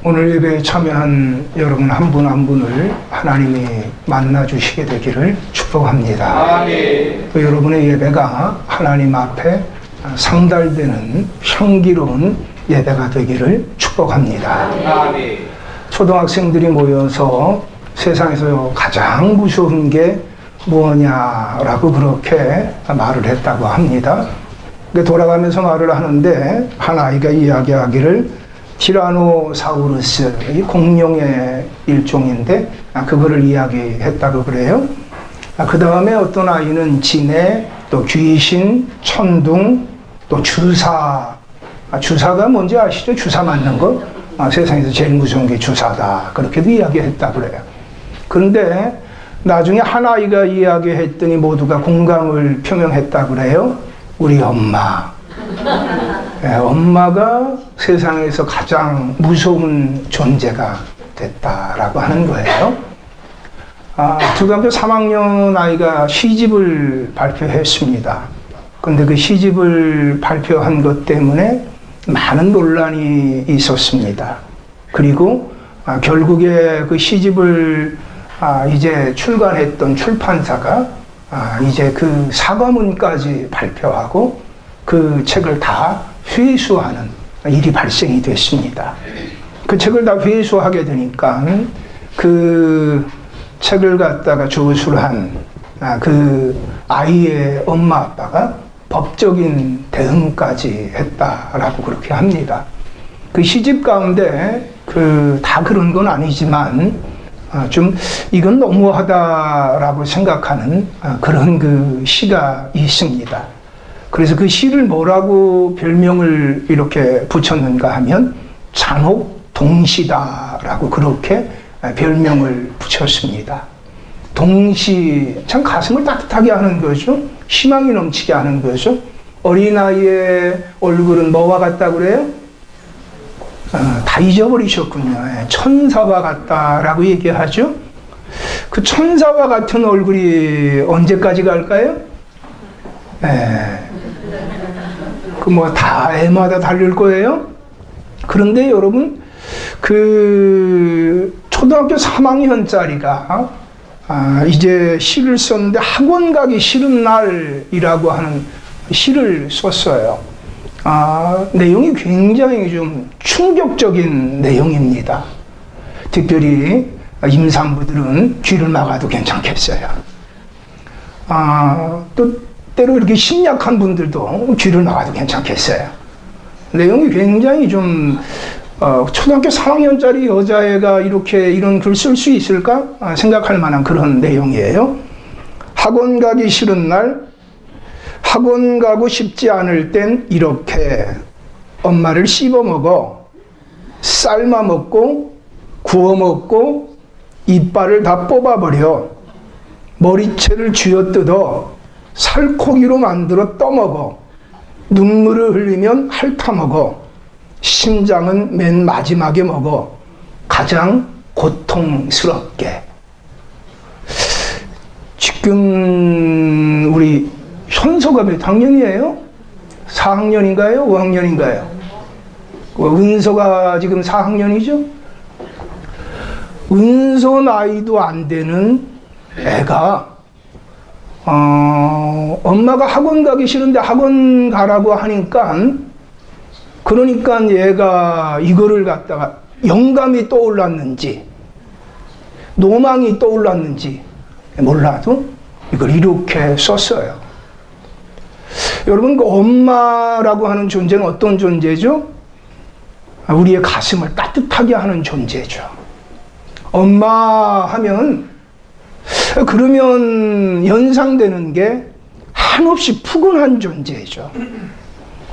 오늘 예배에 참여한 여러분 한 분 한 분을 하나님이 만나 주시게 되기를 축복합니다. 아멘. 또 여러분의 예배가 하나님 앞에 상달되는 향기로운 예배가 되기를 축복합니다. 아멘. 초등학생들이 모여서 세상에서 가장 무서운 게 뭐냐라고 그렇게 말을 했다고 합니다. 돌아가면서 말을 하는데 한 아이가 이야기하기를 티라노사우루스, 이 공룡의 일종인데 그거를 이야기했다고 그래요. 그 다음에 어떤 아이는 지네, 또 귀신, 천둥, 또 주사. 주사가 뭔지 아시죠? 주사 맞는 거. 세상에서 제일 무서운 게 주사다. 그렇게도 이야기했다고 그래요. 그런데 나중에 한 아이가 이야기했더니 모두가 공감을 표명했다고 그래요. 우리 엄마. 네, 엄마가 세상에서 가장 무서운 존재가 됐다라고 하는 거예요. 초등학교 3학년 아이가 시집을 발표했습니다. 그런데 그 시집을 발표한 것 때문에 많은 논란이 있었습니다. 그리고 결국에 그 시집을 이제 출간했던 출판사가 이제 그 사과문까지 발표하고 그 책을 다 회수하는 일이 발생이 됐습니다. 그 책을 다 회수하게 되니까 그 책을 갖다가 조술한 그 아이의 엄마 아빠가 법적인 대응까지 했다라고 그렇게 합니다. 그 시집 가운데 다 그런 건 아니지만 좀 이건 너무하다라고 생각하는 그런 그 시가 있습니다. 그래서 그 시를 뭐라고 별명을 이렇게 붙였는가 하면 잔혹동시다라고 그렇게 별명을 붙였습니다. 동시, 참 가슴을 따뜻하게 하는 거죠. 희망이 넘치게 하는 거죠. 어린아이의 얼굴은 뭐와 같다고 그래요? 다 잊어버리셨군요. 천사와 같다라고 얘기하죠. 그 천사와 같은 얼굴이 언제까지 갈까요? 그 뭐 다 애마다 다를 거예요. 그런데 여러분, 그 초등학교 3학년짜리가 이제 시를 썼는데 학원 가기 싫은 날이라고 하는 시를 썼어요. 내용이 굉장히 좀 충격적인 내용입니다. 특별히 임산부들은 귀를 막아도 괜찮겠어요. 또 때로 이렇게 심약한 분들도 귀를 막아도 괜찮겠어요. 내용이 굉장히 좀 초등학교 3학년짜리 여자애가 이렇게 이런 글 쓸 수 있을까 생각할 만한 그런 내용이에요. 학원 가기 싫은 날, 학원 가고 싶지 않을 땐 이렇게 엄마를 씹어 먹어, 삶아 먹고, 구워 먹고, 이빨을 다 뽑아버려, 머리채를 쥐어뜯어, 살코기로 만들어 떠먹어, 눈물을 흘리면 핥아먹어, 심장은 맨 마지막에 먹어, 가장 고통스럽게. 지금 우리 현서가 몇 학년이에요? 4학년인가요? 5학년인가요? 은서가 지금 4학년이죠? 은서 나이도 안 되는 애가 엄마가 학원 가기 싫은데 학원 가라고 하니까, 그러니까 얘가 이거를 갖다가 영감이 떠올랐는지 노망이 떠올랐는지 몰라도 이걸 이렇게 썼어요. 여러분, 그 엄마라고 하는 존재는 어떤 존재죠? 우리의 가슴을 따뜻하게 하는 존재죠. 엄마 하면 그러면 연상되는 게 한없이 푸근한 존재죠.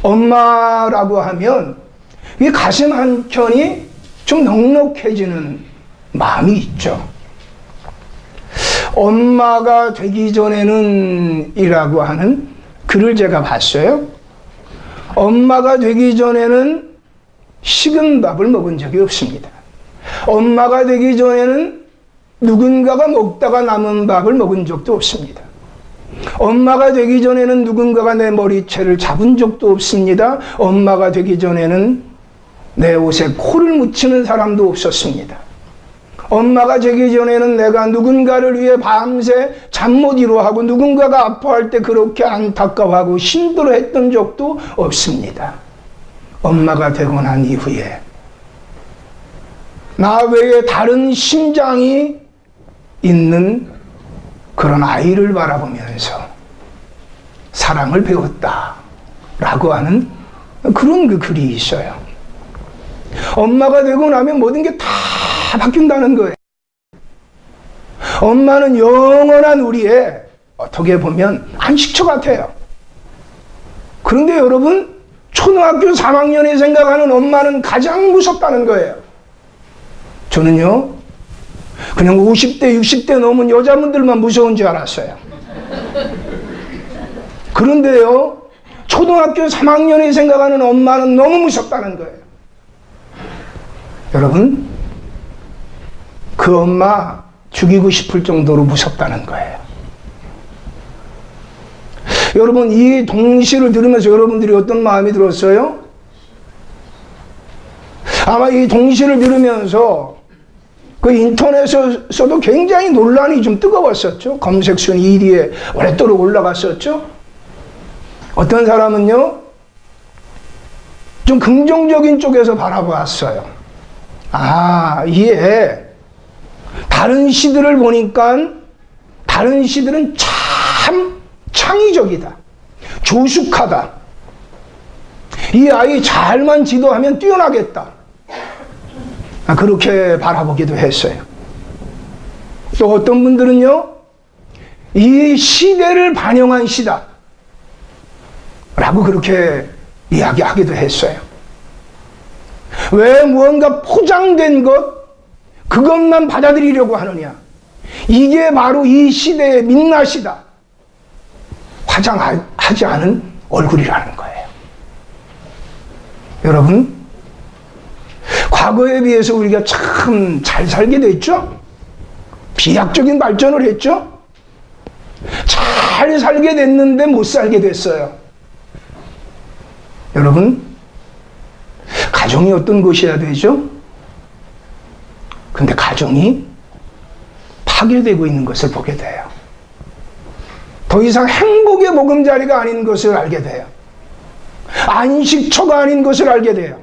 엄마라고 하면 이 가슴 한켠이 좀 넉넉해지는 마음이 있죠. 엄마가 되기 전에는 이라고 하는 글을 제가 봤어요. 엄마가 되기 전에는 식은 밥을 먹은 적이 없습니다. 엄마가 되기 전에는 누군가가 먹다가 남은 밥을 먹은 적도 없습니다. 엄마가 되기 전에는 누군가가 내 머리채를 잡은 적도 없습니다. 엄마가 되기 전에는 내 옷에 코를 묻히는 사람도 없었습니다. 엄마가 되기 전에는 내가 누군가를 위해 밤새 잠 못 이루하고 누군가가 아파할 때 그렇게 안타까워하고 힘들어했던 적도 없습니다. 엄마가 되고 난 이후에 나 외에 다른 심장이 있는 그런 아이를 바라보면서 사랑을 배웠다라고 하는 그런 그 글이 있어요. 엄마가 되고 나면 모든 게 다 바뀐다는 거예요. 엄마는 영원한 우리의 어떻게 보면 안식처 같아요. 그런데 여러분, 초등학교 3학년에 생각하는 엄마는 가장 무섭다는 거예요. 저는요, 그냥 50대, 60대 넘은 여자분들만 무서운 줄 알았어요. 그런데요, 초등학교 3학년에 생각하는 엄마는 너무 무섭다는 거예요. 여러분, 그 엄마 죽이고 싶을 정도로 무섭다는 거예요. 여러분, 이 동시를 들으면서 여러분들이 어떤 마음이 들었어요? 아마 이 동시를 들으면서 그 인터넷에서도 굉장히 논란이 좀 뜨거웠었죠. 검색순 1위에 오랫도록 올라갔었죠. 어떤 사람은요, 좀 긍정적인 쪽에서 바라보았어요. 아, 이게 다른 시들을 보니까 다른 시들은 참 창의적이다. 조숙하다. 이 아이 잘만 지도하면 뛰어나겠다. 그렇게 바라보기도 했어요. 또 어떤 분들은요, 이 시대를 반영한 시다 라고 그렇게 이야기하기도 했어요. 왜 무언가 포장된 것, 그것만 받아들이려고 하느냐. 이게 바로 이 시대의 민낯이다. 화장하지 않은 얼굴이라는 거예요. 여러분, 과거에 비해서 우리가 참 잘 살게 됐죠? 비약적인 발전을 했죠? 잘 살게 됐는데 못 살게 됐어요. 여러분, 가정이 어떤 것이어야 되죠? 근데 가정이 파괴되고 있는 것을 보게 돼요. 더 이상 행복의 보금자리가 아닌 것을 알게 돼요. 안식처가 아닌 것을 알게 돼요.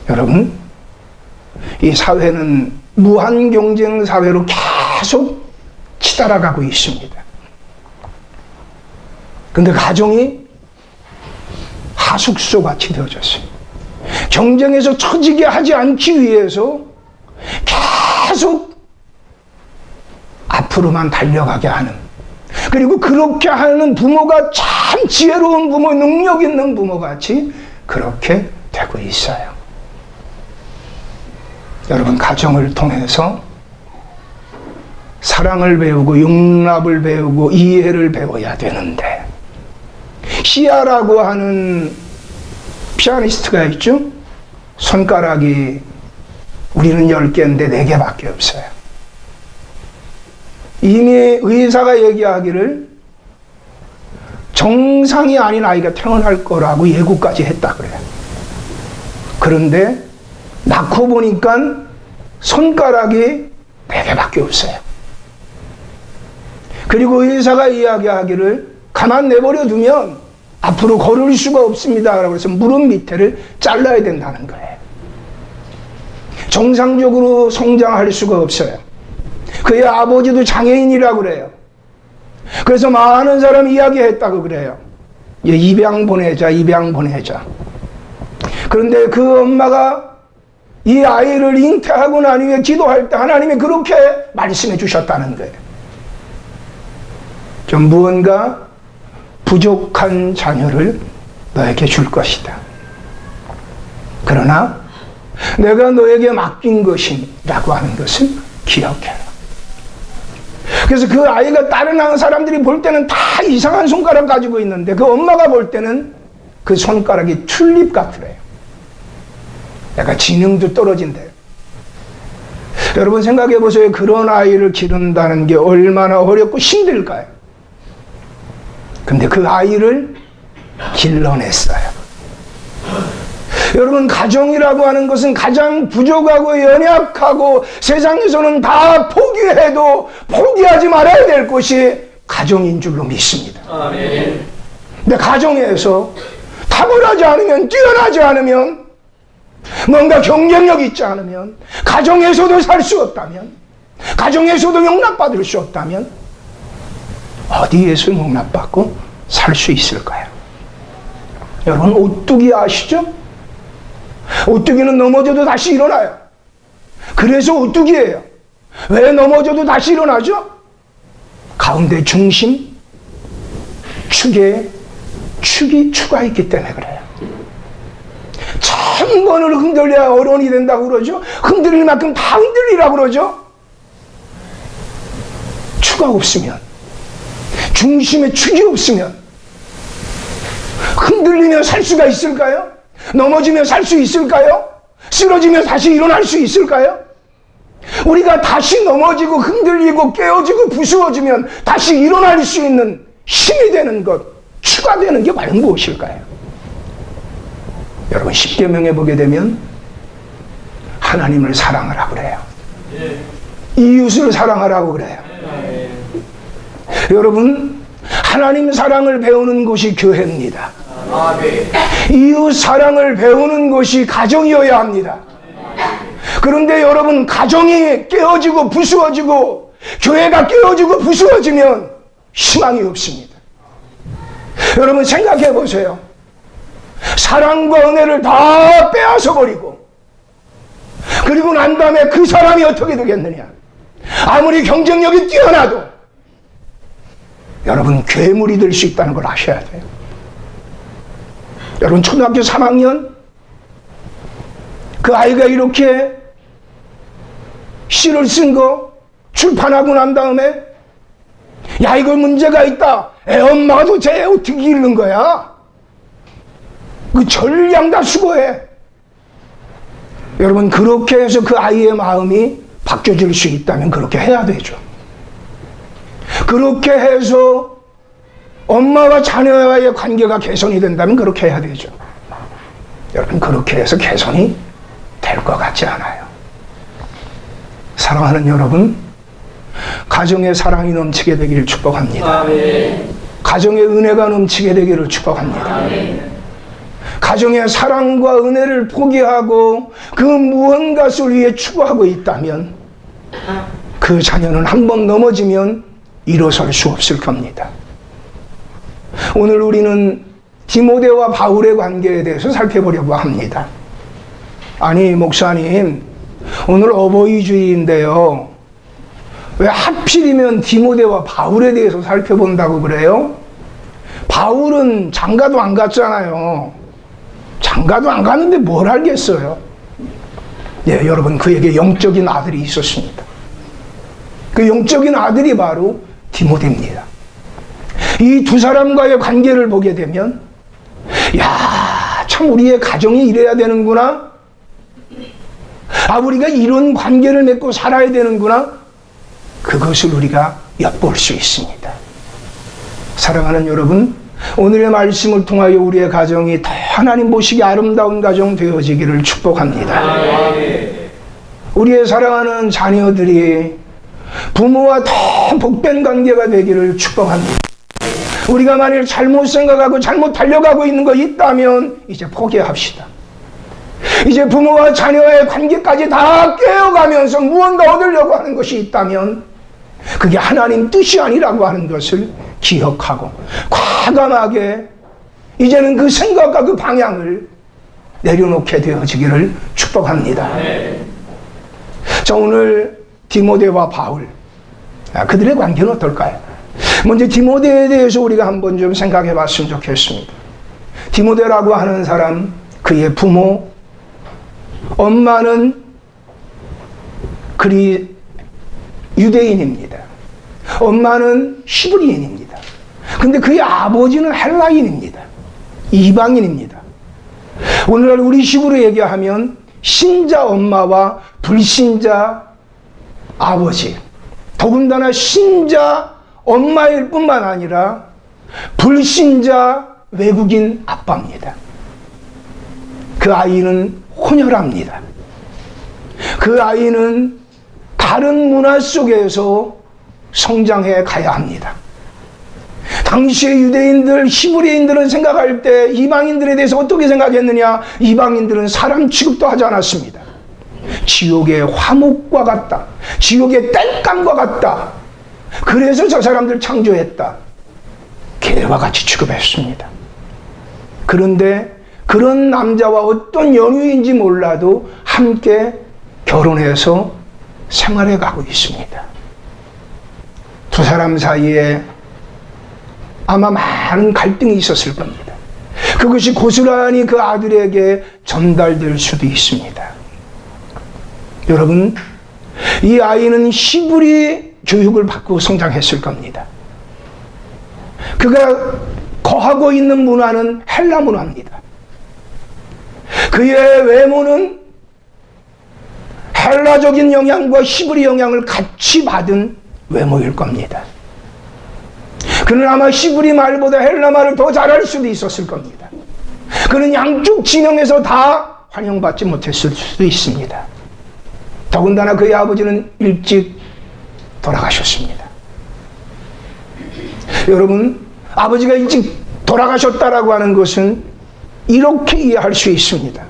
여러분, 이 사회는 무한 경쟁 사회로 계속 치달아가고 있습니다. 근데 가정이 하숙소같이 되어졌어요. 경쟁에서 처지게 하지 않기 위해서 계속 앞으로만 달려가게 하는, 그리고 그렇게 하는 부모가 참 지혜로운 부모, 능력 있는 부모같이 그렇게 되고 있어요. 여러분, 가정을 통해서 사랑을 배우고 용납을 배우고 이해를 배워야 되는데, 시아라고 하는 피아니스트가 있죠? 손가락이 우리는 10개인데 4개밖에 없어요. 이미 의사가 얘기하기를 정상이 아닌 아이가 태어날 거라고 예고까지 했다 그래요. 그런데 낳고 보니까 손가락이 4개밖에 없어요. 그리고 의사가 이야기하기를 가만 내버려 두면 앞으로 걸을 수가 없습니다. 라고 해서 무릎 밑에를 잘라야 된다는 거예요. 정상적으로 성장할 수가 없어요. 그의 아버지도 장애인이라고 그래요. 그래서 많은 사람이 이야기했다고 그래요. 입양 보내자, 입양 보내자. 그런데 그 엄마가 이 아이를 잉태하고 난 후에 기도할 때 하나님이 그렇게 말씀해 주셨다는 거예요. 좀 무언가 부족한 자녀를 너에게 줄 것이다. 그러나 내가 너에게 맡긴 것이라고 하는 것을 기억해라. 그래서 그 아이가 다른 사람들이 볼 때는 다 이상한 손가락 가지고 있는데 그 엄마가 볼 때는 그 손가락이 튤립 같으래요. 약간 지능도 떨어진대요. 여러분 생각해 보세요. 그런 아이를 기른다는 게 얼마나 어렵고 힘들까요? 근데 그 아이를 길러냈어요. 여러분, 가정이라고 하는 것은 가장 부족하고 연약하고 세상에서는 다 포기해도 포기하지 말아야 될 것이 가정인 줄로 믿습니다. 아멘. 근데 가정에서 탁월하지 않으면, 뛰어나지 않으면, 뭔가 경쟁력 있지 않으면, 가정에서도 살 수 없다면, 가정에서도 용납받을 수 없다면 어디에서 용납받고 살 수 있을까요? 여러분, 오뚜기 아시죠? 오뚜기는 넘어져도 다시 일어나요. 그래서 오뚜기예요. 왜 넘어져도 다시 일어나죠? 가운데 중심, 축에 축가 있기 때문에 그래요. 천 번을 흔들려야 어른이 된다고 그러죠. 흔들릴 만큼 다 흔들리라고 그러죠. 축가 없으면, 중심에 축이 없으면 흔들리며 살 수가 있을까요? 넘어지며 살 수 있을까요? 쓰러지며 다시 일어날 수 있을까요? 우리가 다시 넘어지고 흔들리고 깨어지고 부수어지면 다시 일어날 수 있는 힘이 되는 것, 추가 되는 게 과연 무엇일까요? 여러분, 십계명에 보게 되면 하나님을 사랑하라고 그래요. 이웃을 사랑하라고 그래요. 여러분, 하나님 사랑을 배우는 곳이 교회입니다. 이웃 사랑을 배우는 것이 가정이어야 합니다. 그런데 여러분, 가정이 깨어지고 부수어지고 교회가 깨어지고 부수어지면 희망이 없습니다. 여러분, 생각해 보세요. 사랑과 은혜를 다 빼앗아 버리고 그리고 난 다음에 그 사람이 어떻게 되겠느냐? 아무리 경쟁력이 뛰어나도 여러분, 괴물이 될 수 있다는 걸 아셔야 돼요. 여러분, 초등학교 3학년 그 아이가 이렇게 시를 쓴 거 출판하고 난 다음에, 야, 이거 문제가 있다. 애 엄마가 도대체 애 어떻게 읽는 거야? 그 전량 다 수고해. 여러분, 그렇게 해서 그 아이의 마음이 바뀌어질 수 있다면 그렇게 해야 되죠. 그렇게 해서 엄마와 자녀와의 관계가 개선이 된다면 그렇게 해야 되죠. 여러분, 그렇게 해서 개선이 될 것 같지 않아요. 사랑하는 여러분, 가정의 사랑이 넘치게 되기를 축복합니다. 아멘. 가정의 은혜가 넘치게 되기를 축복합니다. 아멘. 가정의 사랑과 은혜를 포기하고 그 무언가를 위해 추구하고 있다면 그 자녀는 한번 넘어지면 일어설 수 없을 겁니다. 오늘 우리는 디모데와 바울의 관계에 대해서 살펴보려고 합니다. 아니, 목사님, 오늘 어버이주일인데요, 왜 하필이면 디모데와 바울에 대해서 살펴본다고 그래요? 바울은 장가도 안 갔잖아요. 장가도 안 갔는데 뭘 알겠어요? 예, 여러분, 그에게 영적인 아들이 있었습니다. 그 영적인 아들이 바로 디모데입니다. 이 두 사람과의 관계를 보게 되면, 야, 참 우리의 가정이 이래야 되는구나. 아, 우리가 이런 관계를 맺고 살아야 되는구나. 그것을 우리가 엿볼 수 있습니다. 사랑하는 여러분, 오늘의 말씀을 통하여 우리의 가정이 더 하나님 보시기 아름다운 가정 되어지기를 축복합니다. 우리의 사랑하는 자녀들이 부모와 더 복된 관계가 되기를 축복합니다. 우리가 만일 잘못 생각하고 잘못 달려가고 있는 거 있다면 이제 포기합시다. 이제 부모와 자녀의 관계까지 다 깨어가면서 무언가 얻으려고 하는 것이 있다면 그게 하나님 뜻이 아니라고 하는 것을 기억하고 과감하게 이제는 그 생각과 그 방향을 내려놓게 되어지기를 축복합니다. 자, 오늘 디모데와 바울, 그들의 관계는 어떨까요? 먼저 디모데에 대해서 우리가 한번 좀 생각해 봤으면 좋겠습니다. 디모데라고 하는 사람, 그의 부모, 엄마는 유대인입니다. 엄마는 히브리인입니다. 근데 그의 아버지는 헬라인입니다. 이방인입니다. 오늘날 우리 식으로 얘기하면 신자 엄마와 불신자 아버지, 더군다나 신자 엄마일 뿐만 아니라 불신자 외국인 아빠입니다. 그 아이는 혼혈합니다. 그 아이는 다른 문화 속에서 성장해 가야 합니다. 당시의 유대인들, 히브리인들은 생각할 때 이방인들에 대해서 어떻게 생각했느냐? 이방인들은 사람 취급도 하지 않았습니다. 지옥의 화목과 같다. 지옥의 땔감과 같다. 그래서 저 사람들 창조했다. 개와 같이 취급했습니다. 그런데 그런 남자와 어떤 연유인지 몰라도 함께 결혼해서 생활해 가고 있습니다. 두 사람 사이에 아마 많은 갈등이 있었을 겁니다. 그것이 고스란히 그 아들에게 전달될 수도 있습니다. 여러분, 이 아이는 히브리 교육을 받고 성장했을 겁니다. 그가 거하고 있는 문화는 헬라 문화입니다. 그의 외모는 헬라적인 영향과 히브리 영향을 같이 받은 외모일 겁니다. 그는 아마 히브리 말보다 헬라 말을 더 잘할 수도 있었을 겁니다. 그는 양쪽 진영에서 다 환영받지 못했을 수도 있습니다. 더군다나 그의 아버지는 일찍 돌아가셨습니다. 여러분, 아버지가 일찍 돌아가셨다라고 하는 것은 이렇게 이해할 수 있습니다.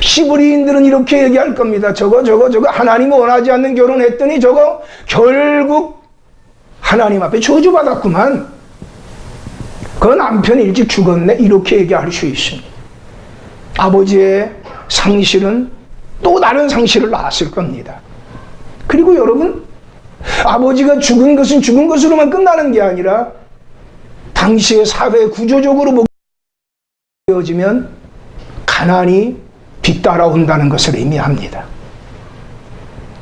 히브리인들은 이렇게 얘기할 겁니다. 저거 하나님 원하지 않는 결혼했더니 저거 결국 하나님 앞에 저주받았구만. 그 남편이 일찍 죽었네. 이렇게 얘기할 수 있습니다. 아버지의 상실은 또 다른 상실을 낳았을 겁니다. 그리고 여러분, 아버지가 죽은 것은 죽은 것으로만 끝나는 게 아니라 당시의 사회 구조적으로 보여지면 가난이 뒤따라온다는 것을 의미합니다.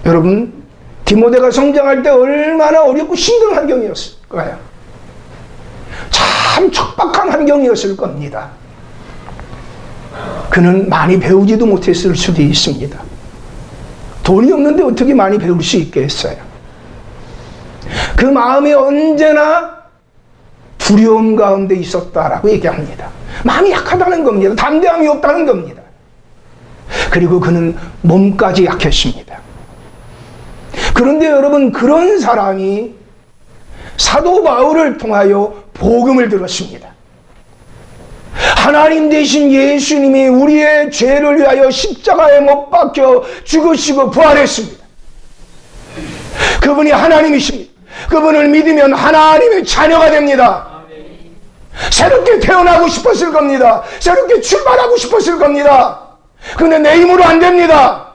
여러분, 디모데가 성장할 때 얼마나 어렵고 힘든 환경이었을까요? 참 척박한 환경이었을 겁니다. 그는 많이 배우지도 못했을 수도 있습니다. 돈이 없는데 어떻게 많이 배울 수 있겠어요? 그 마음이 언제나 두려움 가운데 있었다라고 얘기합니다. 마음이 약하다는 겁니다. 담대함이 없다는 겁니다. 그리고 그는 몸까지 약했습니다. 그런데 여러분, 그런 사람이 사도 바울을 통하여 복음을 들었습니다. 하나님 대신 예수님이 우리의 죄를 위하여 십자가에 못 박혀 죽으시고 부활했습니다. 그분이 하나님이십니다. 그분을 믿으면 하나님의 자녀가 됩니다. 새롭게 태어나고 싶었을 겁니다. 새롭게 출발하고 싶었을 겁니다. 근데 내 힘으로 안 됩니다.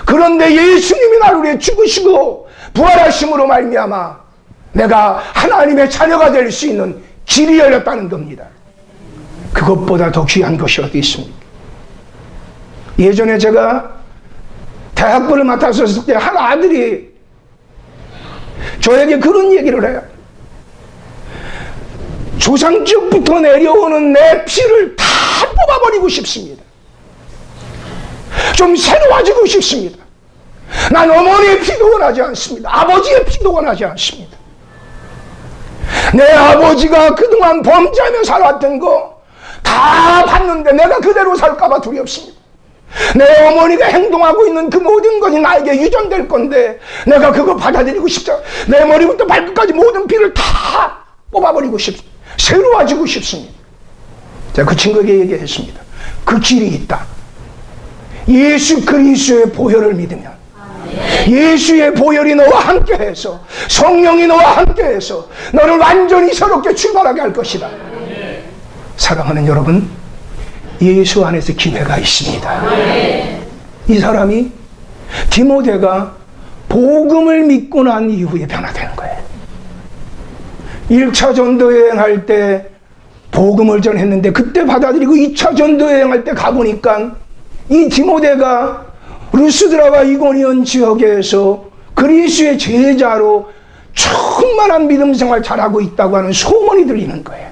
그런데 예수님이 나를 위해 죽으시고 부활하심으로 말미암아 내가 하나님의 자녀가 될 수 있는 길이 열렸다는 겁니다. 그것보다 더 귀한 것이 어디 있습니까? 예전에 제가 대학부를 맡았을 때 한 아들이 저에게 그런 얘기를 해요. 조상적부터 내려오는 내 피를 다 뽑아버리고 싶습니다. 좀 새로워지고 싶습니다. 난 어머니의 피도 원하지 않습니다. 아버지의 피도 원하지 않습니다. 내 아버지가 그동안 범죄하며 살았던 거 다 봤는데 내가 그대로 살까봐 두렵습니다. 내 어머니가 행동하고 있는 그 모든 것이 나에게 유전될 건데 내가 그거 받아들이고 싶죠. 내 머리부터 발끝까지 모든 피를 다 뽑아버리고 싶습니다. 새로워지고 싶습니다. 제가 그 친구에게 얘기했습니다. 그 길이 있다. 예수 그리스도의 보혈을 믿으면, 예수의 보혈이 너와 함께해서, 성령이 너와 함께해서 너를 완전히 새롭게 출발하게 할 것이다. 사랑하는 여러분, 예수 안에서 기회가 있습니다. 이 사람이, 디모데가 복음을 믿고 난 이후에 변화되는 거예요. 1차 전도여행 할 때 복음을 전했는데 그때 받아들이고 2차 전도여행 할 때 가보니까 이 디모데가 루스드라와 이고니온 지역에서 그리스도의 제자로 충만한 믿음 생활 잘하고 있다고 하는 소문이 들리는 거예요.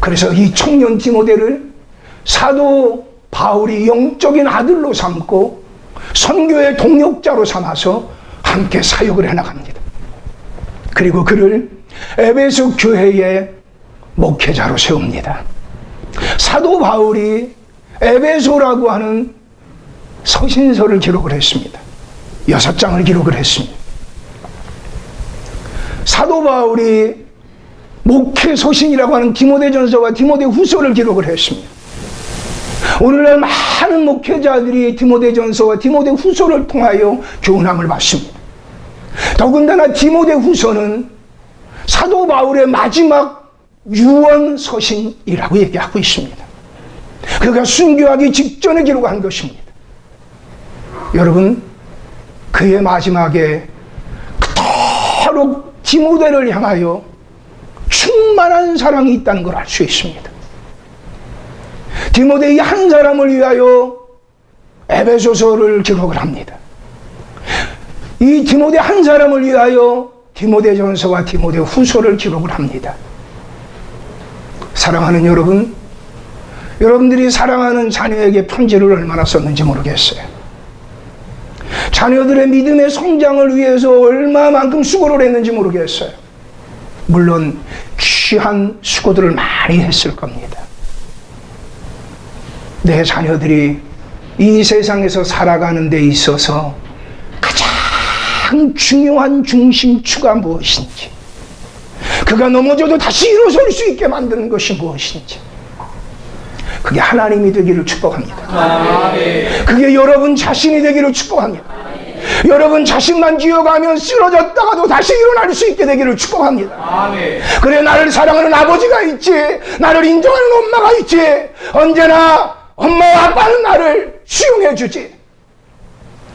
그래서 이 청년 디모데를 사도 바울이 영적인 아들로 삼고 선교의 동역자로 삼아서 함께 사역을 해나갑니다. 그리고 그를 에베소 교회의 목회자로 세웁니다. 사도 바울이 에베소라고 하는 서신서를 기록을 했습니다. 6장을 기록을 했습니다. 사도 바울이 목회 서신이라고 하는 디모데전서와 디모데후서를 기록을 했습니다. 오늘날 많은 목회자들이 디모데전서와 디모데후서를 통하여 교훈함을 받습니다. 더군다나 디모데후서는 사도 바울의 마지막 유언 서신이라고 얘기하고 있습니다. 그가 순교하기 직전에 기록한 것입니다. 여러분, 그의 마지막에 그토록 디모데를 향하여 충만한 사랑이 있다는 걸 알 수 있습니다. 디모데의 한 사람을 위하여 에베소서를 기록을 합니다. 이 디모데 한 사람을 위하여 디모데전서와 디모데후서를 기록을 합니다. 사랑하는 여러분, 여러분들이 사랑하는 자녀에게 편지를 얼마나 썼는지 모르겠어요. 자녀들의 믿음의 성장을 위해서 얼마만큼 수고를 했는지 모르겠어요. 물론 귀한 수고들을 많이 했을 겁니다. 내 자녀들이 이 세상에서 살아가는 데 있어서 가장 중요한 중심추가 무엇인지, 그가 넘어져도 다시 일어설 수 있게 만드는 것이 무엇인지, 그게 하나님이 되기를 축복합니다. 그게 여러분 자신이 되기를 축복합니다. 여러분 자신만 기어가면 쓰러졌다가도 다시 일어날 수 있게 되기를 축복합니다. 그래, 나를 사랑하는 아버지가 있지, 나를 인정하는 엄마가 있지, 언제나 엄마와 아빠는 나를 수용해 주지.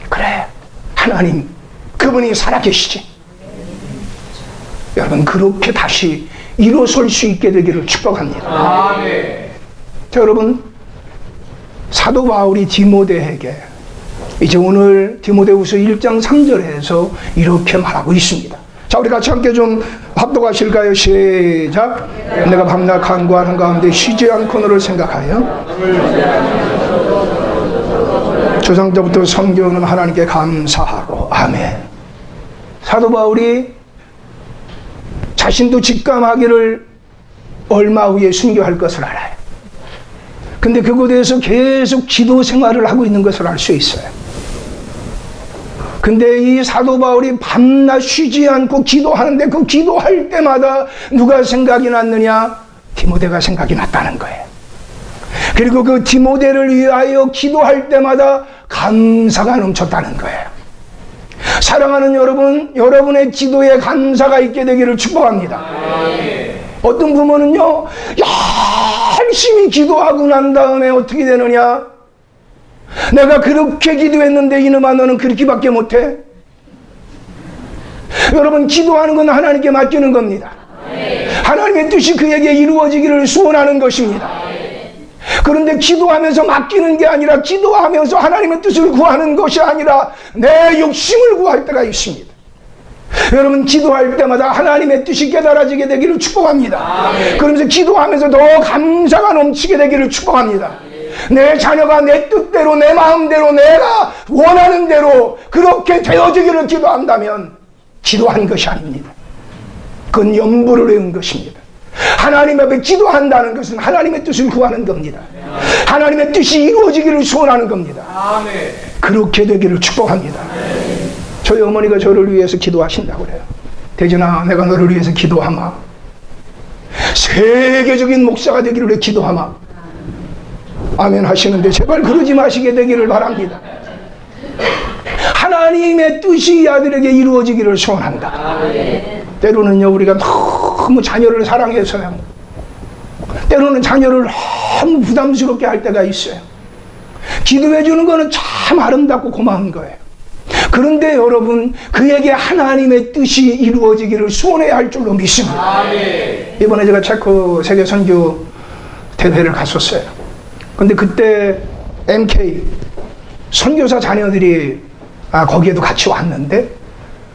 그래, 하나님 그분이 살아계시지. 여러분, 그렇게 다시 일어설 수 있게 되기를 축복합니다. 자, 여러분, 사도 바울이 디모데에게 이제 오늘 디모데후서 1장 3절에서 이렇게 말하고 있습니다. 자, 우리 같이 함께 좀 합독하실까요? 시작. 내가 밤낮 간구하는 가운데 쉬지 않고 너를 생각하여 조상 때부터 섬겨오는 하나님께 감사하고. 아멘. 사도 바울이 자신도 직감하기를 얼마 후에 순교할 것을 알아요. 근데 그곳에서 계속 기도 생활을 하고 있는 것을 알 수 있어요. 근데 이 사도 바울이 밤낮 쉬지 않고 기도하는데 그 기도할 때마다 누가 생각이 났느냐? 디모데가 생각이 났다는 거예요. 그리고 그 디모데를 위하여 기도할 때마다 감사가 넘쳤다는 거예요. 사랑하는 여러분, 여러분의 기도에 감사가 있게 되기를 축복합니다. 어떤 부모는요, 열심히 기도하고 난 다음에 어떻게 되느냐? 내가 그렇게 기도했는데 이놈아 너는 그렇게밖에 못해? 여러분, 기도하는 건 하나님께 맡기는 겁니다. 하나님의 뜻이 그에게 이루어지기를 소원하는 것입니다. 그런데 기도하면서 맡기는 게 아니라 기도하면서 하나님의 뜻을 구하는 것이 아니라 내 욕심을 구할 때가 있습니다. 여러분, 기도할 때마다 하나님의 뜻이 깨달아지게 되기를 축복합니다. 그러면서 기도하면서 더 감사가 넘치게 되기를 축복합니다. 내 자녀가 내 뜻대로, 내 마음대로, 내가 원하는 대로 그렇게 되어지기를 기도한다면 기도한 것이 아닙니다. 그건 염불을 외운 것입니다. 하나님 앞에 기도한다는 것은 하나님의 뜻을 구하는 겁니다. 하나님의 뜻이 이루어지기를 소원하는 겁니다. 그렇게 되기를 축복합니다. 저희 어머니가 저를 위해서 기도하신다고 그래요. 대전아, 내가 너를 위해서 기도하마. 세계적인 목사가 되기를 위해 기도하마. 아멘 하시는데 제발 그러지 마시게 되기를 바랍니다. 하나님의 뜻이 이 아들에게 이루어지기를 소원한다. 때로는요, 우리가 너무 자녀를 사랑해서요, 때로는 자녀를 너무 부담스럽게 할 때가 있어요. 기도해 주는 거는 참 아름답고 고마운 거예요. 그런데 여러분, 그에게 하나님의 뜻이 이루어지기를 소원해야 할 줄로 믿습니다. 이번에 제가 체코 세계 선교 대회를 갔었어요. 근데 그때 MK 선교사 자녀들이 거기에도 같이 왔는데,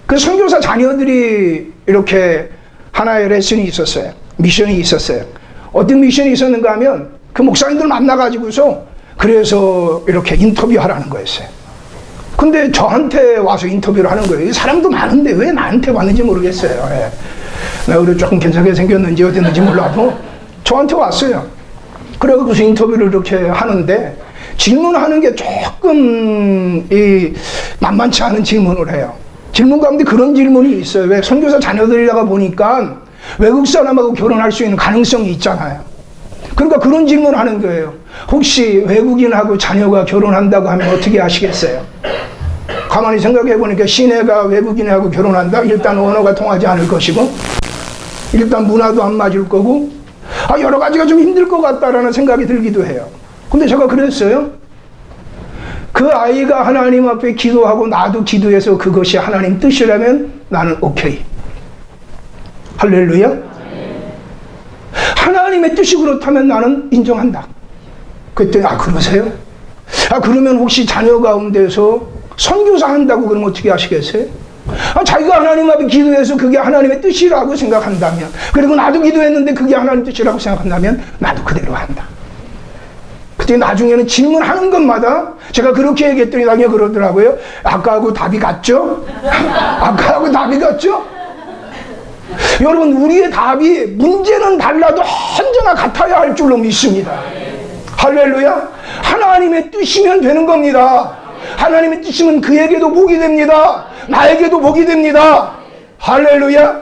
그 선교사 자녀들이 이렇게 하나의 레슨이 있었어요. 미션이 있었어요. 어떤 미션이 있었는가 하면 그 목사님들 만나가지고서 그래서 이렇게 인터뷰하라는 거였어요. 근데 저한테 와서 인터뷰를 하는 거예요. 사람도 많은데 왜 나한테 왔는지 모르겠어요. 내가 그래 조금 괜찮게 생겼는지 어땠는지 몰라도 저한테 왔어요. 그래서 인터뷰를 이렇게 하는데 질문하는 게 조금 만만치 않은 질문을 해요. 질문 가운데 그런 질문이 있어요. 왜 선교사 자녀들이라가 보니까 외국 사람하고 결혼할 수 있는 가능성이 있잖아요. 그러니까 그런 질문을 하는 거예요. 혹시 외국인하고 자녀가 결혼한다고 하면 어떻게 하시겠어요? 가만히 생각해 보니까 시내가 외국인하고 결혼한다? 일단 언어가 통하지 않을 것이고, 일단 문화도 안 맞을 거고, 여러 가지가 좀 힘들 것 같다라는 생각이 들기도 해요. 근데 제가 그랬어요. 그 아이가 하나님 앞에 기도하고 나도 기도해서 그것이 하나님 뜻이라면 나는 오케이. 할렐루야. 하나님의 뜻이 그렇다면 나는 인정한다. 그랬더니 그러세요? 그러면 혹시 자녀 가운데서 선교사 한다고 그러면 어떻게 하시겠어요? 자기가 하나님 앞에 기도해서 그게 하나님의 뜻이라고 생각한다면, 그리고 나도 기도했는데 그게 하나님 뜻이라고 생각한다면 나도 그대로 한다. 그때 나중에는 질문하는 것마다 제가 그렇게 얘기했더니 나중에 그러더라고요. 아까하고 답이 같죠? 아까하고 답이 같죠? 여러분, 우리의 답이 문제는 달라도 언제나 같아야 할 줄로 믿습니다. 할렐루야. 하나님의 뜻이면 되는 겁니다. 하나님의 뜻이면 그에게도 복이 됩니다. 나에게도 복이 됩니다. 할렐루야.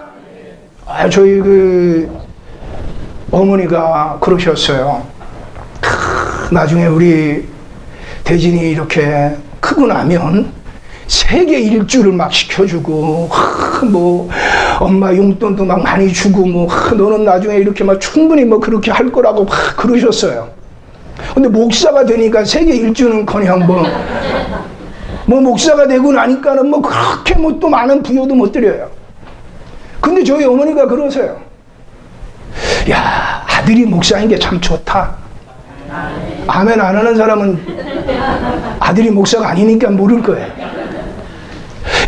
저희 어머니가 그러셨어요. 나중에 우리 대진이 이렇게 크고 나면 세계 일주를 막 시켜주고, 엄마 용돈도 막 많이 주고, 너는 나중에 이렇게 막 충분히 그렇게 할 거라고 막 그러셨어요. 근데 목사가 되니까 세계 일주는 커녕 목사가 되고 나니까는 그렇게 또 많은 부여도 못 드려요. 근데 저희 어머니가 그러세요. 야, 아들이 목사인 게 참 좋다. 아멘 안 하는 사람은 아들이 목사가 아니니까 모를 거예요.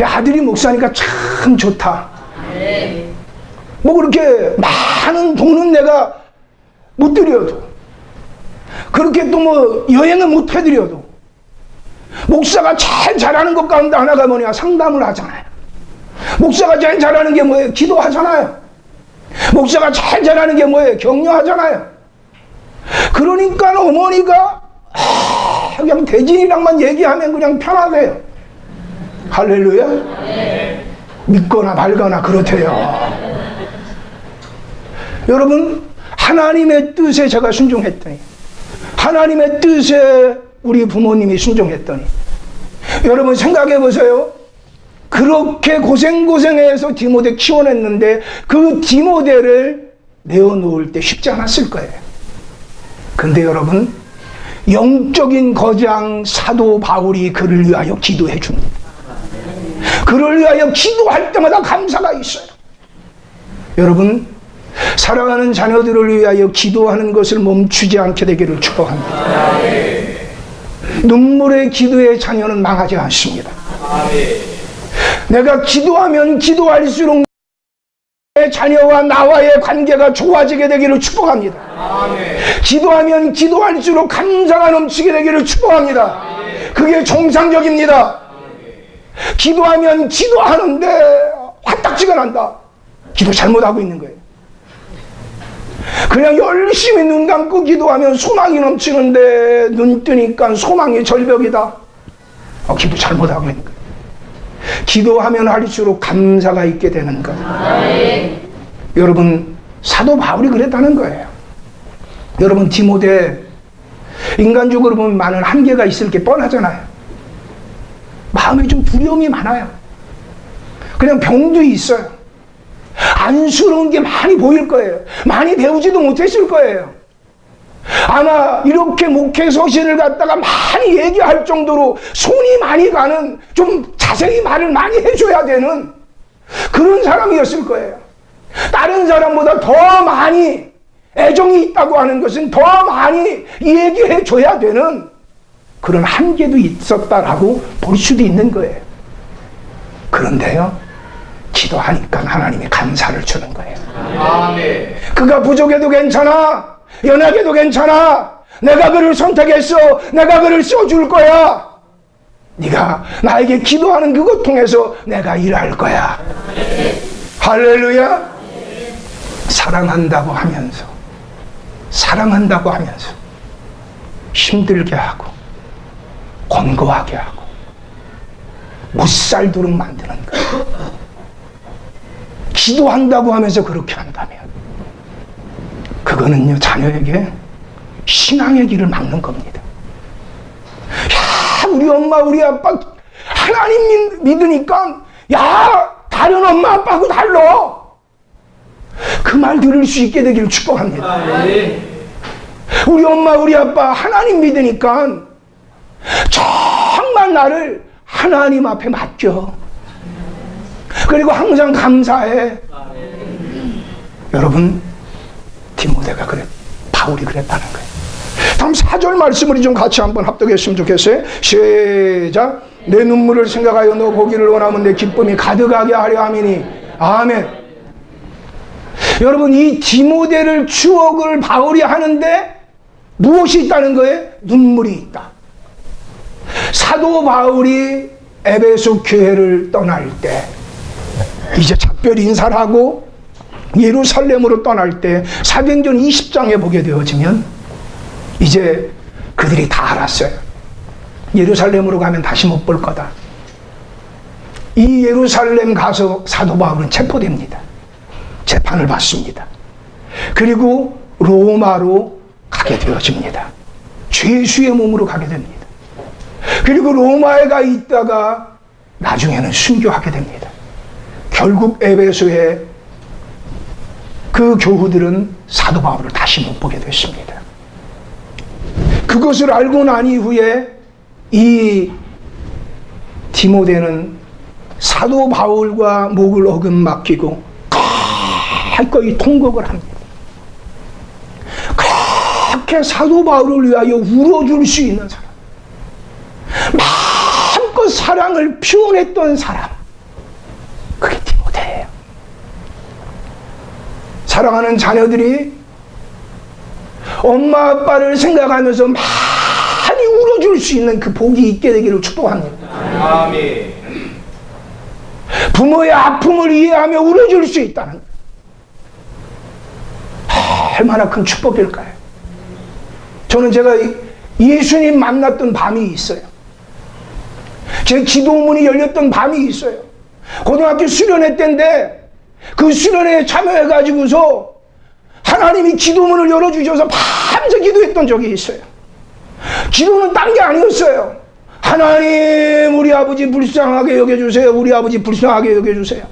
야, 아들이 목사니까 참 좋다. 그렇게 많은 돈은 내가 못 드려도, 그렇게 또 여행을 못 해드려도, 목사가 제일 잘하는 것 가운데 하나가 뭐냐? 상담을 하잖아요. 목사가 제일 잘하는 게 뭐예요? 기도하잖아요. 목사가 제일 잘하는 게 뭐예요? 격려하잖아요. 그러니까 어머니가 그냥 대진이랑만 얘기하면 그냥 편하대요. 할렐루야. 믿거나 말거나 그렇대요. 여러분, 하나님의 뜻에 제가 순종했더니, 하나님의 뜻에 우리 부모님이 순종했더니, 여러분 생각해 보세요. 그렇게 고생해서 디모데 키워냈는데 그 디모데를 내어놓을 때 쉽지 않았을 거예요. 근데 여러분, 영적인 거장 사도 바울이 그를 위하여 기도해 줍니다. 그를 위하여 기도할 때마다 감사가 있어요. 여러분, 사랑하는 자녀들을 위하여 기도하는 것을 멈추지 않게 되기를 축복합니다. 눈물의 기도의 자녀는 망하지 않습니다. 내가 기도하면 기도할수록 내 자녀와 나와의 관계가 좋아지게 되기를 축복합니다. 기도하면 기도할수록 감사가 넘치게 되기를 축복합니다. 그게 정상적입니다. 기도하면 기도하는데 화딱지가 난다. 기도 잘못하고 있는 거예요. 그냥 열심히 눈 감고 기도하면 소망이 넘치는데 눈 뜨니까 소망이 절벽이다. 기도 잘못하고 있는 거예요. 기도하면 할수록 감사가 있게 되는 것. 여러분, 사도 바울이 그랬다는 거예요. 여러분, 디모데, 인간적으로 보면 많은 한계가 있을 게 뻔하잖아요. 마음에 좀 두려움이 많아요. 그냥 병도 있어요. 안쓰러운 게 많이 보일 거예요. 많이 배우지도 못했을 거예요. 아마 이렇게 목회 서신을 갖다가 많이 얘기할 정도로 손이 많이 가는, 좀 자세히 말을 많이 해줘야 되는 그런 사람이었을 거예요. 다른 사람보다 더 많이 애정이 있다고 하는 것은 더 많이 얘기해 줘야 되는 그런 한계도 있었다라고 볼 수도 있는 거예요. 그런데요, 기도하니까 하나님이 감사를 주는 거예요. 아멘. 그가 부족해도 괜찮아. 연약해도 괜찮아. 내가 그를 선택했어. 내가 그를 써줄 거야. 네가 나에게 기도하는 그것 통해서 내가 일할 거야. 할렐루야. 사랑한다고 하면서 힘들게 하고 권고하게 하고 못 살도록 만드는 거예요. 기도한다고 하면서 그렇게 한다면 그거는요, 자녀에게 신앙의 길을 막는 겁니다. 야, 우리 엄마 우리 아빠 하나님 믿으니까 야, 다른 엄마 아빠하고 달라. 그 말 들을 수 있게 되기를 축복합니다. 우리 엄마 우리 아빠 하나님 믿으니까 정말 나를 하나님 앞에 맡겨. 그리고 항상 감사해. 여러분, 디모데가 바울이 그랬다는 거예요. 다음 4절 말씀을 좀 같이 한번 합독했으면 좋겠어요. 시작. 내 눈물을 생각하여 너 보기를 원하면 내 기쁨이 가득하게 하려 함이니. 아멘. 여러분, 이 디모데를 추억을 바울이 하는데 무엇이 있다는 거예요? 눈물이 있다. 사도 바울이 에베소 교회를 떠날 때, 이제 작별 인사를 하고 예루살렘으로 떠날 때 사도행전 20장에 보게 되어지면 이제 그들이 다 알았어요. 예루살렘으로 가면 다시 못 볼 거다. 이 예루살렘 가서 사도 바울은 체포됩니다. 재판을 받습니다. 그리고 로마로 가게 되어집니다. 죄수의 몸으로 가게 됩니다. 그리고 로마에 가 있다가 나중에는 순교하게 됩니다. 결국 에베소의 그 교우들은 사도 바울을 다시 못 보게 됐습니다. 그것을 알고 난 이후에 이 디모데는 사도 바울과 목을 어긋맡기고 기꺼이 통곡을 합니다. 그렇게 사도 바울을 위하여 울어줄 수 있는 사람, 마음껏 사랑을 표현했던 사람, 그게 디모데예요. 사랑하는 자녀들이 엄마 아빠를 생각하면서 많이 울어줄 수 있는 그 복이 있게 되기를 축복합니다. 아멘. 부모의 아픔을 이해하며 울어줄 수 있다는 거예요. 얼마나 큰 축복일까요? 저는 제가 예수님 만났던 밤이 있어요. 제 기도문이 열렸던 밤이 있어요. 고등학교 수련회 때인데 그 수련회에 참여해가지고서 하나님이 기도문을 열어주셔서 밤새 기도했던 적이 있어요. 기도는 딴 게 아니었어요. 하나님, 우리 아버지 불쌍하게 여겨주세요. 우리 아버지 불쌍하게 여겨주세요.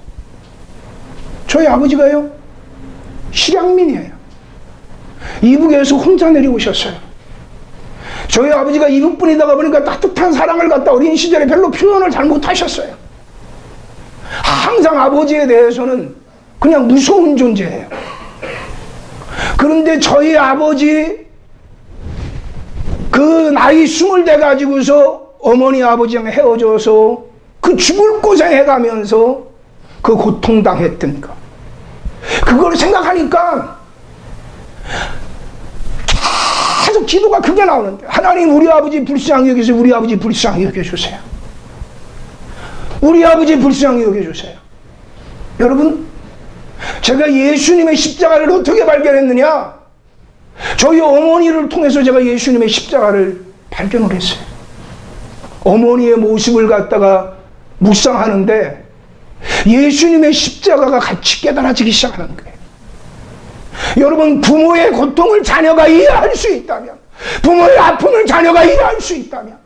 저희 아버지가요, 실향민이에요. 이북에서 혼자 내려오셨어요. 저희 아버지가 이북분이다가 보니까 따뜻한 사랑을 갖다 어린 시절에 별로 표현을 잘 못하셨어요. 항상 아버지에 대해서는 그냥 무서운 존재예요. 그런데 저희 아버지 그 나이 20 돼가지고서 어머니 아버지랑 헤어져서 그 죽을 고생해가면서 그 고통당했던 거, 그걸 생각하니까 계속 기도가 그게 나오는데, 하나님 우리 아버지 불쌍히 여기세요. 우리 아버지 불쌍히 여겨주세요. 우리 아버지 불쌍히 여겨주세요. 여러분, 제가 예수님의 십자가를 어떻게 발견했느냐? 저희 어머니를 통해서 제가 예수님의 십자가를 발견을 했어요. 어머니의 모습을 갖다가 묵상하는데 예수님의 십자가가 같이 깨달아지기 시작하는 거예요. 여러분, 부모의 고통을 자녀가 이해할 수 있다면, 부모의 아픔을 자녀가 이해할 수 있다면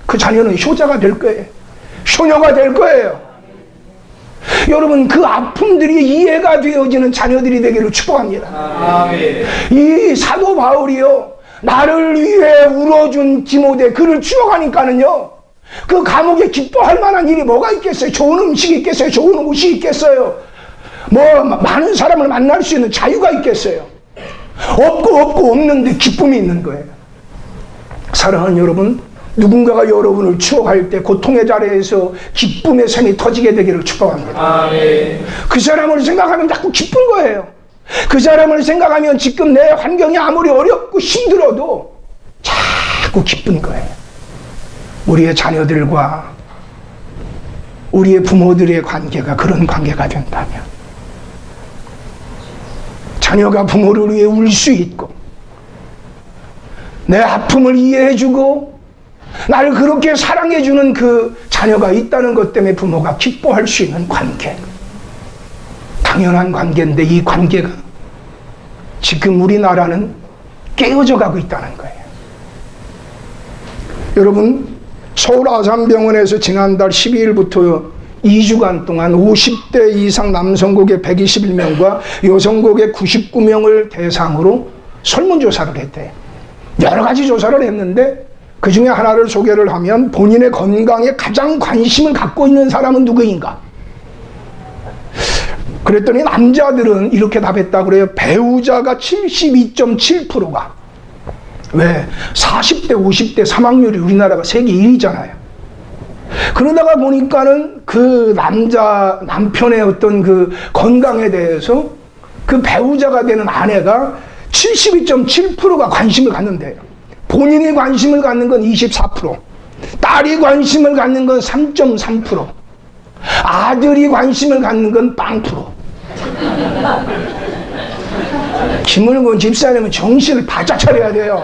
그 자녀는 효자가 될 거예요. 효녀가 될 거예요. 여러분, 그 아픔들이 이해가 되어지는 자녀들이 되기를 축복합니다. 아멘. 이 사도 바울이요, 나를 위해 울어준 디모데, 그를 추억하니까는요, 그 감옥에 기뻐할 만한 일이 뭐가 있겠어요? 좋은 음식이 있겠어요? 좋은 옷이 있겠어요? 뭐 많은 사람을 만날 수 있는 자유가 있겠어요? 없고 없는데 기쁨이 있는 거예요. 사랑하는 여러분, 누군가가 여러분을 추억할 때 고통의 자리에서 기쁨의 샘이 터지게 되기를 축복합니다. 아멘. 그 사람을 생각하면 자꾸 기쁜 거예요. 그 사람을 생각하면 지금 내 환경이 아무리 어렵고 힘들어도 자꾸 기쁜 거예요. 우리의 자녀들과 우리의 부모들의 관계가 그런 관계가 된다면, 자녀가 부모를 위해 울 수 있고 내 아픔을 이해해주고 나를 그렇게 사랑해주는 그 자녀가 있다는 것 때문에 부모가 기뻐할 수 있는 관계. 당연한 관계인데 이 관계가 지금 우리나라는 깨어져 가고 있다는 거예요. 여러분, 서울 아산병원에서 지난달 12일부터 2주간 동안 50대 이상 남성국의 121명과 여성국의 99명을 대상으로 설문조사를 했대요. 여러 가지 조사를 했는데 그 중에 하나를 소개를 하면 본인의 건강에 가장 관심을 갖고 있는 사람은 누구인가? 그랬더니 남자들은 이렇게 답했다고 그래요. 배우자가 72.7%가. 왜? 40대, 50대 사망률이 우리나라가 세계 1위잖아요. 그러다가 보니까는 그 남편의 어떤 그 건강에 대해서 그 배우자가 되는 아내가 72.7%가 관심을 갖는데요. 본인이 관심을 갖는 건 24%, 딸이 관심을 갖는 건 3.3%, 아들이 관심을 갖는 건 0%. 김을곤 집사님은 정신을 바짝 차려야 돼요.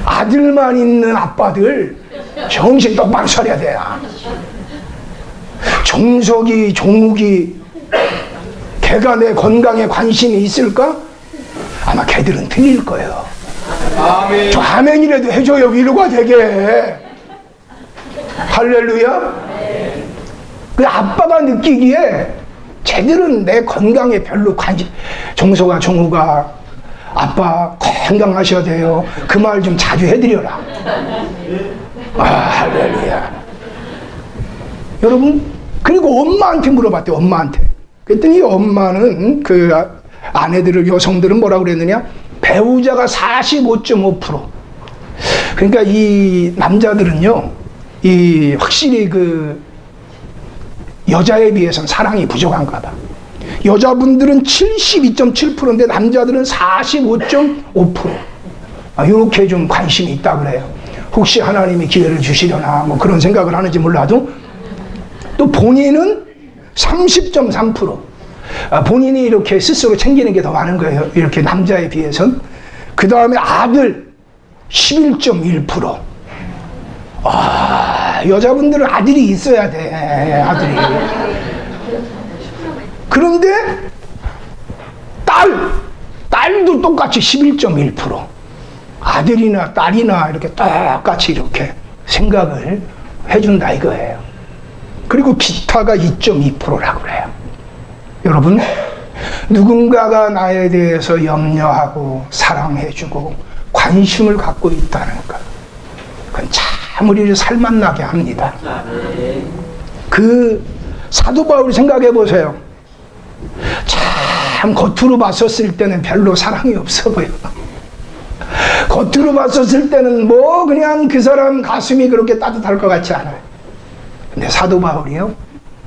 아들만 있는 아빠들 정신 똑바로 차려야 돼요. 종석이, 종욱이 걔가 내 건강에 관심이 있을까? 아마 걔들은 틀릴 거예요. 아멘. 저 아멘이라도 해줘요. 위로가 되게. 할렐루야. 그 아빠가 느끼기에 쟤들은 내 건강에 별로 관심. 종석아, 종우가 아빠 건강하셔야 돼요. 그 말 좀 자주 해드려라. 아, 할렐루야. 여러분, 그리고 엄마한테 물어봤대요. 엄마한테. 그랬더니 엄마는 그 아내들을, 여성들은 뭐라고 그랬느냐? 배우자가 45.5%. 그러니까 이 남자들은요, 이 확실히 그 여자에 비해서는 사랑이 부족한가 봐. 여자분들은 72.7%인데 남자들은 45.5%. 이렇게 좀 관심이 있다 그래요. 혹시 하나님이 기회를 주시려나 뭐 그런 생각을 하는지 몰라도, 또 본인은 30.3%. 본인이 이렇게 스스로 챙기는 게 더 많은 거예요. 이렇게 남자에 비해서는. 그 다음에 아들 11.1%. 여자분들은 아들이 있어야 돼. 아들이. 그런데 딸도 똑같이 11.1%. 아들이나 딸이나 이렇게 똑같이 이렇게 생각을 해준다 이거예요. 그리고 기타가 2.2%라고 그래요. 여러분, 누군가가 나에 대해서 염려하고 사랑해주고 관심을 갖고 있다는 것, 그건 참 우리를 살맛나게 합니다. 그 사도 바울이 생각해 보세요. 참 겉으로 봤었을 때는 별로 사랑이 없어 보여. 겉으로 봤었을 때는 뭐 그냥 그 사람 가슴이 그렇게 따뜻할 것 같지 않아요. 근데 사도 바울이요,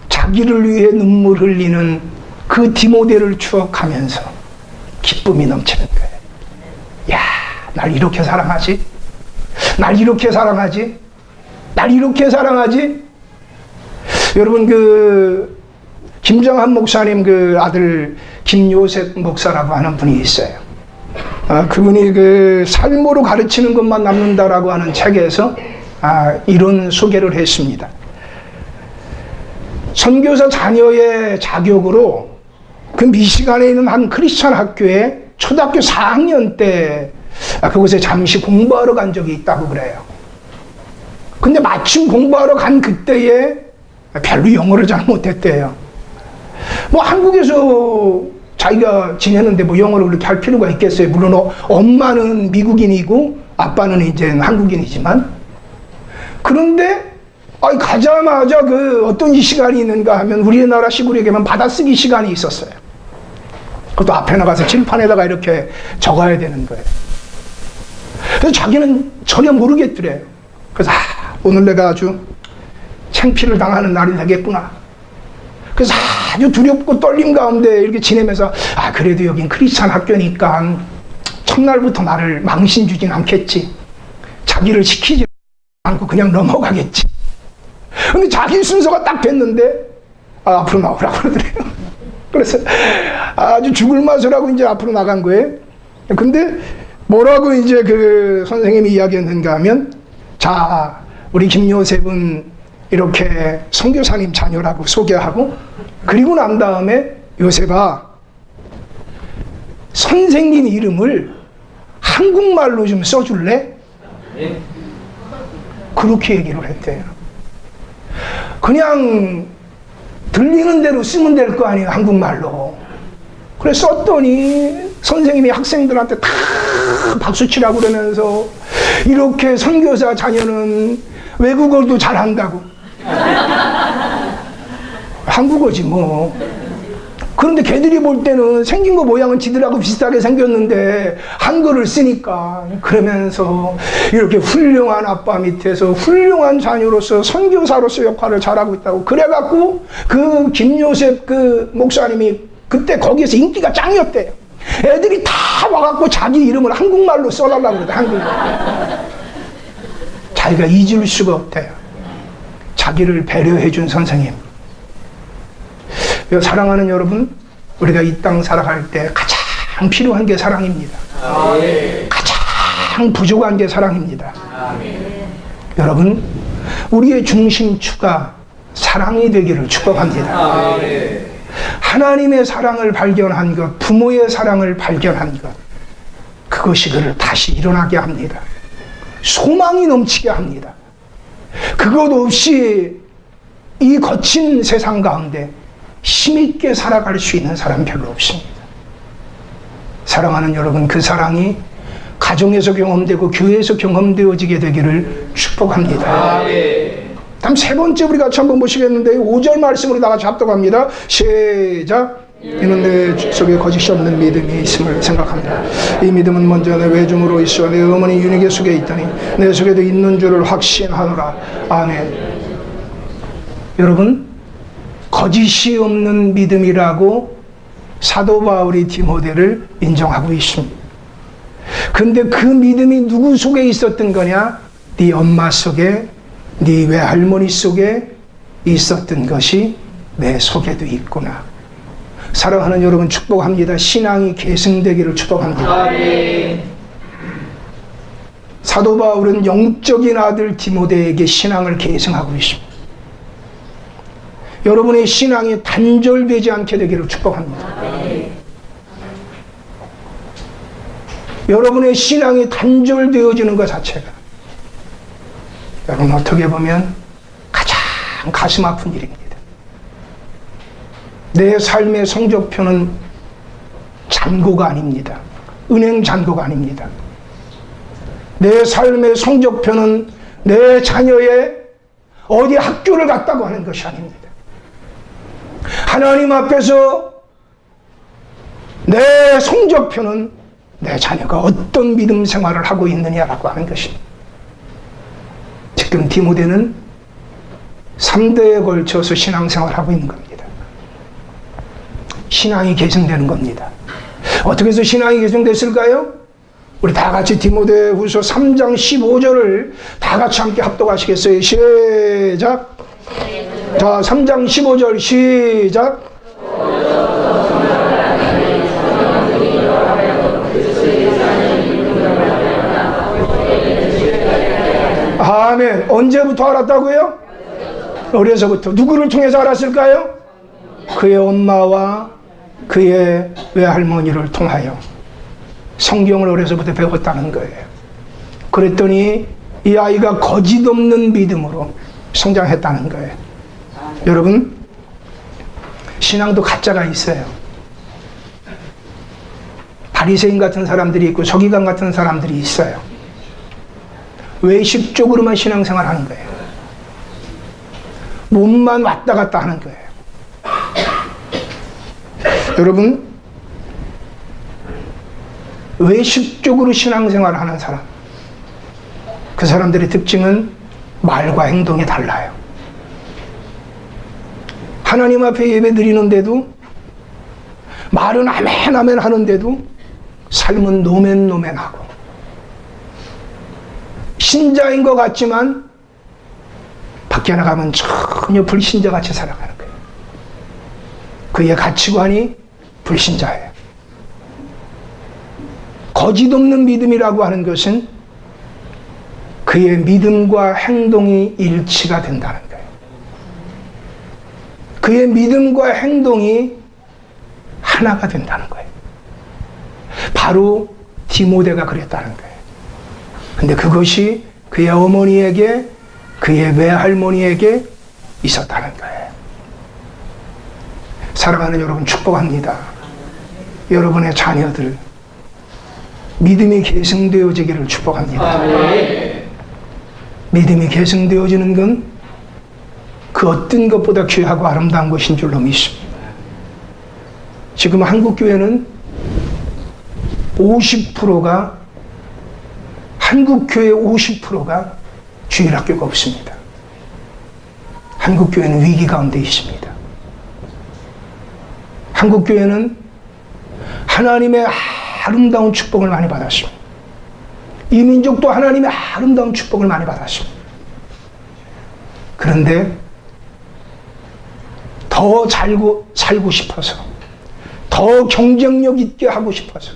자기를 위해 눈물 흘리는 그 디모데를 추억하면서 기쁨이 넘치는 거예요. 야, 날 이렇게 사랑하지? 날 이렇게 사랑하지? 날 이렇게 사랑하지? 여러분, 그 김정한 목사님 그 아들 김요셉 목사라고 하는 분이 있어요. 그분이 그 삶으로 가르치는 것만 남는다라고 하는 책에서 이런 소개를 했습니다. 선교사 자녀의 자격으로 그 미시간에 있는 한 크리스찬 학교에 초등학교 4학년 때 그곳에 잠시 공부하러 간 적이 있다고 그래요. 근데 마침 공부하러 간 그때에 별로 영어를 잘 못했대요. 뭐 한국에서 자기가 지내는데 뭐 영어를 그렇게 할 필요가 있겠어요. 물론 엄마는 미국인이고 아빠는 이제 한국인이지만. 그런데 가자마자 그 어떤 시간이 있는가 하면 우리나라 시골에 가면 받아쓰기 시간이 있었어요. 그것도 앞에 나가서 칠판에다가 이렇게 적어야 되는 거예요. 그래서 자기는 전혀 모르겠더래요. 그래서 오늘 내가 아주 창피를 당하는 날이 되겠구나. 그래서 아주 두렵고 떨림 가운데 이렇게 지내면서 그래도 여긴 크리스찬 학교니까 첫날부터 나를 망신 주진 않겠지. 자기를 시키지 않고 그냥 넘어가겠지. 근데 자기 순서가 딱 됐는데 앞으로 나오라고 그러더래요. 그래서 아주 죽을 맛을 하고 이제 앞으로 나간 거예요. 근데 뭐라고 이제 그 선생님이 이야기했는가 하면, 자, 우리 김요셉은 이렇게 선교사님 자녀라고 소개하고, 그리고 난 다음에 요셉아, 선생님 이름을 한국말로 좀 써줄래? 그렇게 얘기를 했대요. 그냥 들리는 대로 쓰면 될 거 아니에요, 한국말로. 그래서 썼더니 선생님이 학생들한테 다 박수치라고 그러면서, 이렇게 선교사 자녀는 외국어도 잘한다고. 한국어지 뭐. 그런데 걔들이 볼 때는 생긴 거 모양은 지들하고 비슷하게 생겼는데 한글을 쓰니까, 그러면서 이렇게 훌륭한 아빠 밑에서 훌륭한 자녀로서 선교사로서 역할을 잘하고 있다고. 그래갖고 그 김요셉 그 목사님이 그때 거기에서 인기가 짱이었대요. 애들이 다 와갖고 자기 이름을 한국말로 써달라고 그러대, 한국말. 자기가 잊을 수가 없대요. 자기를 배려해준 선생님. 사랑하는 여러분, 우리가 이 땅 살아갈 때 가장 필요한 게 사랑입니다. 가장 부족한 게 사랑입니다. 여러분, 우리의 중심추가 사랑이 되기를 축복합니다. 하나님의 사랑을 발견한 것, 부모의 사랑을 발견한 것, 그것이 그를 다시 일어나게 합니다. 소망이 넘치게 합니다. 그것 없이 이 거친 세상 가운데 힘있게 살아갈 수 있는 사람 별로 없습니다. 사랑하는 여러분, 그 사랑이 가정에서 경험되고 교회에서 경험되어지게 되기를 축복합니다. 다음 세 번째 우리 같이 한번 보시겠는데, 5절 말씀으로 다 같이 합독합니다. 시작. 이는 내 속에 거짓이 없는 믿음이 있음을 생각합니다. 이 믿음은 먼저 내 외중으로 있어 내 어머니 윤희계 속에 있더니 내 속에도 있는 줄을 확신하노라. 아멘. 여러분, 거짓이 없는 믿음이라고 사도 바울이 디모데를 인정하고 있습니다. 근데 그 믿음이 누구 속에 있었던 거냐? 네 엄마 속에, 네 외할머니 속에 있었던 것이 내 속에도 있구나. 사랑하는 여러분, 축복합니다. 신앙이 계승되기를 축복합니다. 사도 바울은 영적인 아들 디모데에게 신앙을 계승하고 있습니다. 여러분의 신앙이 단절되지 않게 되기를 축복합니다. 여러분의 신앙이 단절되어지는 것 자체가, 여러분 어떻게 보면 가장 가슴 아픈 일입니다. 내 삶의 성적표는 잔고가 아닙니다. 은행 잔고가 아닙니다. 내 삶의 성적표는 내 자녀의 어디 학교를 갔다고 하는 것이 아닙니다. 하나님 앞에서 내 성적표는 내 자녀가 어떤 믿음 생활을 하고 있느냐라고 하는 것입니다. 지금 디모데는 3대에 걸쳐서 신앙생활을 하고 있는 겁니다. 신앙이 계승되는 겁니다. 어떻게 해서 신앙이 계승됐을까요? 우리 다 같이 디모데후서 3장 15절을 다 같이 함께 합독하시겠어요? 시작. 자, 3장 15절 시작. 아멘. 언제부터 알았다고요? 어려서부터. 누구를 통해서 알았을까요? 그의 엄마와 그의 외할머니를 통하여 성경을 어려서부터 배웠다는 거예요. 그랬더니 이 아이가 거짓 없는 믿음으로 성장했다는 거예요. 여러분, 신앙도 가짜가 있어요. 바리새인 같은 사람들이 있고 서기관 같은 사람들이 있어요. 외식적으로만 신앙생활 하는 거예요. 몸만 왔다 갔다 하는 거예요. 여러분, 외식적으로 신앙생활을 하는 사람, 그 사람들의 특징은 말과 행동이 달라요. 하나님 앞에 예배 드리는데도, 말은 아멘 아멘 하는데도 삶은 노맨노맨하고, 신자인 것 같지만 밖에 나가면 전혀 불신자같이 살아가는 거예요. 그의 가치관이 불신자예요. 거짓 없는 믿음이라고 하는 것은 그의 믿음과 행동이 일치가 된다는 거예요. 그의 믿음과 행동이 하나가 된다는 거예요. 바로 디모데가 그랬다는 거예요. 근데 그것이 그의 어머니에게, 그의 외할머니에게 있었다는 거예요. 사랑하는 여러분, 축복합니다. 여러분의 자녀들 믿음이 계승되어지기를 축복합니다. 믿음이 계승되어지는 건 그 어떤 것보다 귀하고 아름다운 것인 줄로 믿습니다. 지금 한국교회는 50%가 한국교회 50%가 주일학교가 없습니다. 한국교회는 위기 가운데 있습니다. 한국교회는 하나님의 아름다운 축복을 많이 받았습니다. 이 민족도 하나님의 아름다운 축복을 많이 받았습니다. 그런데 더 살고 싶어서, 더 경쟁력 있게 하고 싶어서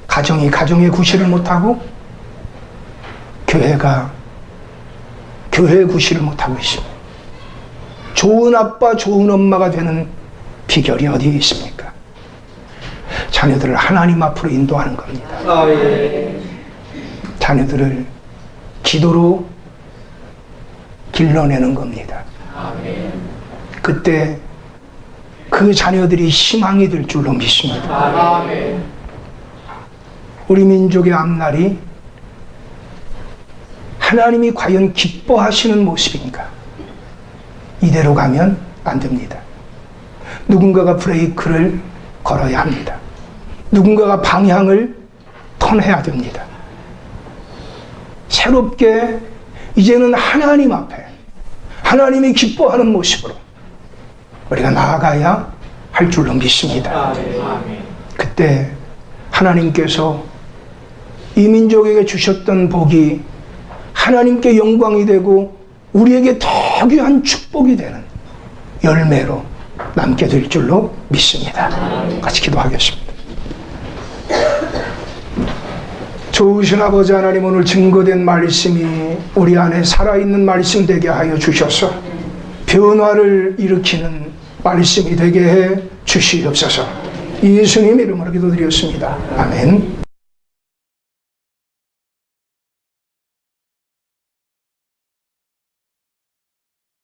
가정이 가정의 구실을 못하고 교회가 교회의 구실을 못하고 있습니다. 좋은 아빠, 좋은 엄마가 되는 비결이 어디에 있습니까? 자녀들을 하나님 앞으로 인도하는 겁니다. 자녀들을 기도로 길러내는 겁니다. 그때 그 자녀들이 희망이 될 줄로 믿습니다. 우리 민족의 앞날이 하나님이 과연 기뻐하시는 모습인가? 이대로 가면 안 됩니다. 누군가가 브레이크를 걸어야 합니다. 누군가가 방향을 턴해야 됩니다. 새롭게 이제는 하나님 앞에 하나님이 기뻐하는 모습으로 우리가 나아가야 할 줄로 믿습니다. 그때 하나님께서 이 민족에게 주셨던 복이 하나님께 영광이 되고 우리에게 더 귀한 축복이 되는 열매로 남게 될 줄로 믿습니다. 같이 기도하겠습니다. 좋으신 아버지 하나님, 오늘 증거된 말씀이 우리 안에 살아있는 말씀 되게 하여 주셔서 변화를 일으키는 말씀이 되게 해 주시옵소서. 예수님 이름으로 기도드렸습니다. 아멘.